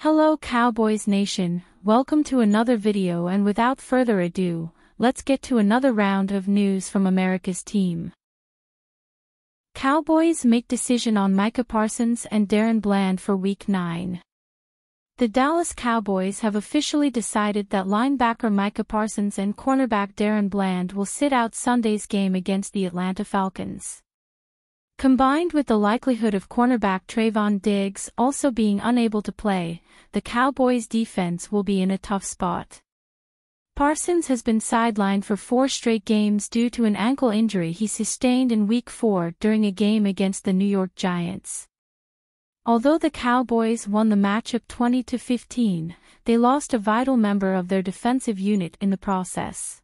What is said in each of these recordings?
Hello Cowboys Nation, welcome to another video, and without further ado, let's get to another round of news from America's team. Cowboys make decision on Micah Parsons and Darren Bland for Week 9. The Dallas Cowboys have officially decided that linebacker Micah Parsons and cornerback Darren Bland will sit out Sunday's game against the Atlanta Falcons. Combined with the likelihood of cornerback Trayvon Diggs also being unable to play, the Cowboys' defense will be in a tough spot. Parsons has been sidelined for 4 straight games due to an ankle injury he sustained in Week 4 during a game against the New York Giants. Although the Cowboys won the matchup 20-15, they lost a vital member of their defensive unit in the process.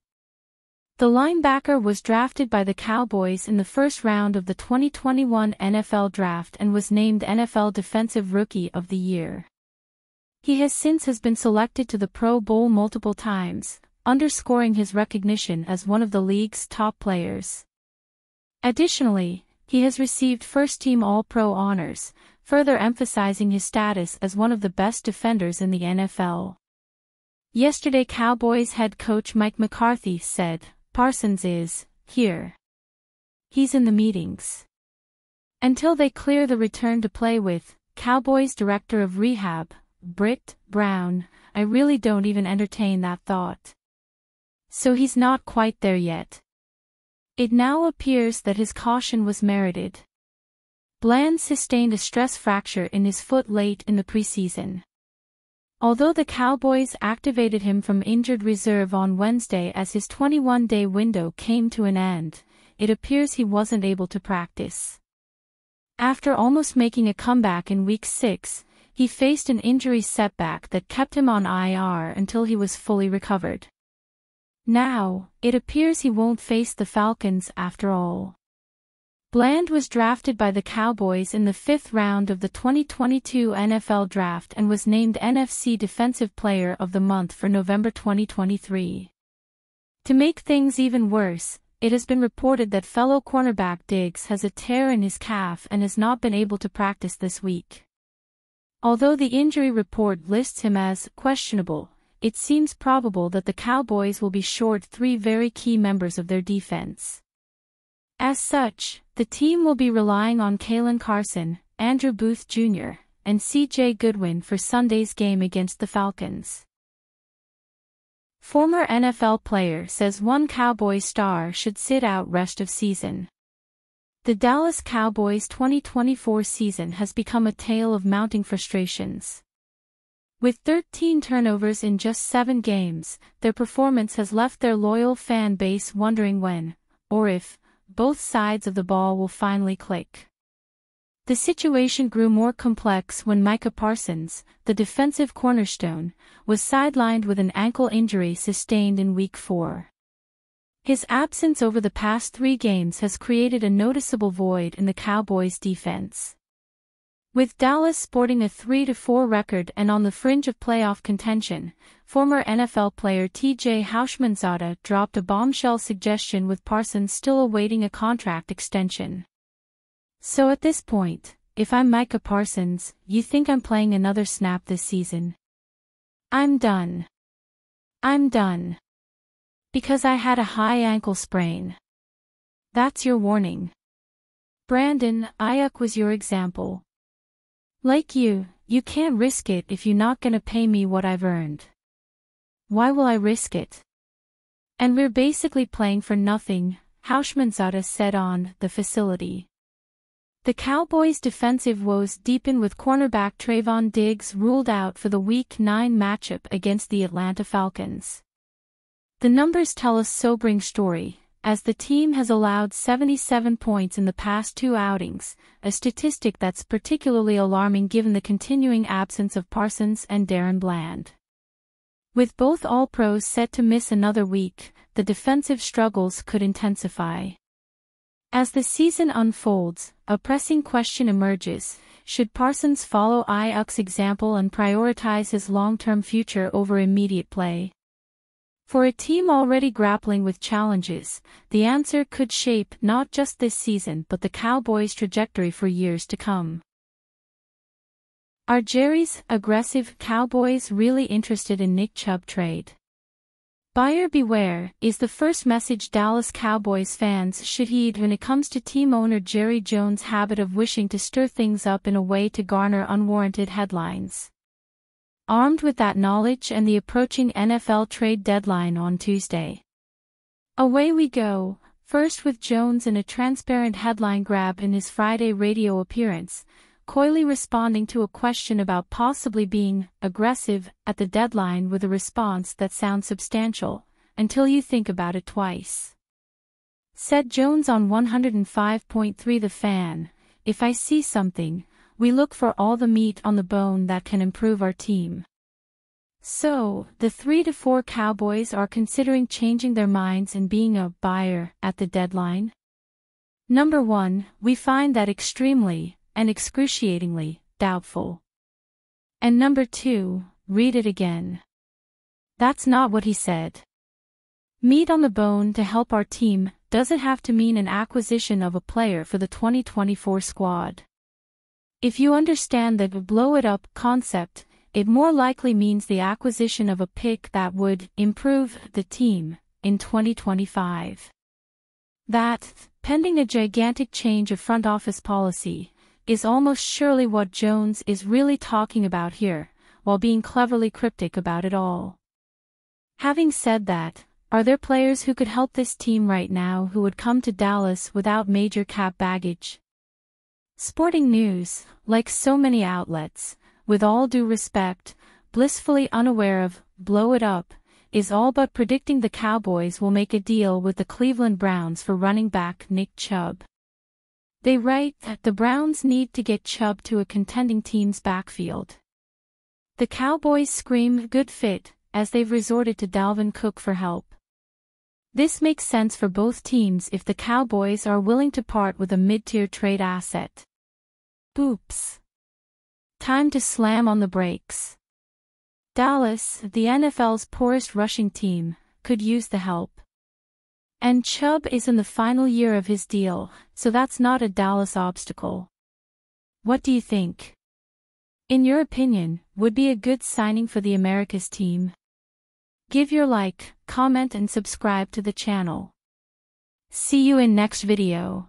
The linebacker was drafted by the Cowboys in the first round of the 2021 NFL Draft and was named NFL Defensive Rookie of the Year. He has since been selected to the Pro Bowl multiple times, underscoring his recognition as one of the league's top players. Additionally, he has received first-team All-Pro honors, further emphasizing his status as one of the best defenders in the NFL. Yesterday, Cowboys head coach Mike McCarthy said, "Parsons is here. He's in the meetings. Until they clear the return to play with." Cowboys Director of Rehab, Britt Brown, "I really don't even entertain that thought. So he's not quite there yet." It now appears that his caution was merited. Bland sustained a stress fracture in his foot late in the preseason. Although the Cowboys activated him from injured reserve on Wednesday as his 21-day window came to an end, it appears he wasn't able to practice. After almost making a comeback in Week 6, he faced an injury setback that kept him on IR until he was fully recovered. Now, it appears he won't face the Falcons after all. Bland was drafted by the Cowboys in the 5th round of the 2022 NFL Draft and was named NFC Defensive Player of the Month for November 2023. To make things even worse, it has been reported that fellow cornerback Diggs has a tear in his calf and has not been able to practice this week. Although the injury report lists him as questionable, it seems probable that the Cowboys will be short 3 very key members of their defense. As such, the team will be relying on Kalen Carson, Andrew Booth Jr., and C.J. Goodwin for Sunday's game against the Falcons. Former NFL player says one Cowboys star should sit out rest of season. The Dallas Cowboys' 2024 season has become a tale of mounting frustrations. With 13 turnovers in just 7 games, their performance has left their loyal fan base wondering when, or if, both sides of the ball will finally click. The situation grew more complex when Micah Parsons, the defensive cornerstone, was sidelined with an ankle injury sustained in Week 4. His absence over the past 3 games has created a noticeable void in the Cowboys' defense. With Dallas sporting a 3-4 record and on the fringe of playoff contention, former NFL player T.J. Houshmandzadeh dropped a bombshell suggestion with Parsons still awaiting a contract extension. "So at this point, if I'm Micah Parsons, you think I'm playing another snap this season? I'm done. I'm done. Because I had a high ankle sprain. That's your warning. Brandon Ayuk was your example. Like you can't risk it if you're not gonna pay me what I've earned. Why will I risk it? And we're basically playing for nothing," Houshmandzadeh said on the facility. The Cowboys' defensive woes deepen with cornerback Trayvon Diggs ruled out for the Week 9 matchup against the Atlanta Falcons. The numbers tell a sobering story, as the team has allowed 77 points in the past 2 outings, a statistic that's particularly alarming given the continuing absence of Parsons and Darren Bland. With both All-Pros set to miss another week, the defensive struggles could intensify. As the season unfolds, a pressing question emerges: should Parsons follow Ayuk's example and prioritize his long-term future over immediate play? For a team already grappling with challenges, the answer could shape not just this season but the Cowboys' trajectory for years to come. Are Jerry's aggressive Cowboys really interested in Nick Chubb trade? Buyer beware is the first message Dallas Cowboys fans should heed when it comes to team owner Jerry Jones' habit of wishing to stir things up in a way to garner unwarranted headlines. Armed with that knowledge and the approaching NFL trade deadline on Tuesday, away we go, first with Jones in a transparent headline grab in his Friday radio appearance, coyly responding to a question about possibly being aggressive at the deadline with a response that sounds substantial, until you think about it twice. Said Jones on 105.3 The Fan, "If I see something, we look for all the meat on the bone that can improve our team." So, the 3 to 4 Cowboys are considering changing their minds and being a buyer at the deadline? Number 1, we find that extremely and excruciatingly doubtful. And number 2, read it again. That's not what he said. Meat on the bone to help our team doesn't have to mean an acquisition of a player for the 2024 squad. If you understand the blow it up concept, it more likely means the acquisition of a pick that would improve the team in 2025. That, pending a gigantic change of front office policy, is almost surely what Jones is really talking about here, while being cleverly cryptic about it all. Having said that, are there players who could help this team right now who would come to Dallas without major cap baggage? Sporting News, like so many outlets, with all due respect, blissfully unaware of blow it up, is all but predicting the Cowboys will make a deal with the Cleveland Browns for running back Nick Chubb. They write that the Browns need to get Chubb to a contending team's backfield. The Cowboys scream good fit, as they've resorted to Dalvin Cook for help. This makes sense for both teams if the Cowboys are willing to part with a mid-tier trade asset. Oops. Time to slam on the brakes. Dallas, the NFL's poorest rushing team, could use the help. And Chubb is in the final year of his deal, so that's not a Dallas obstacle. What do you think? In your opinion, would be a good signing for the Americas team? Give your like, comment and subscribe to the channel. See you in next video.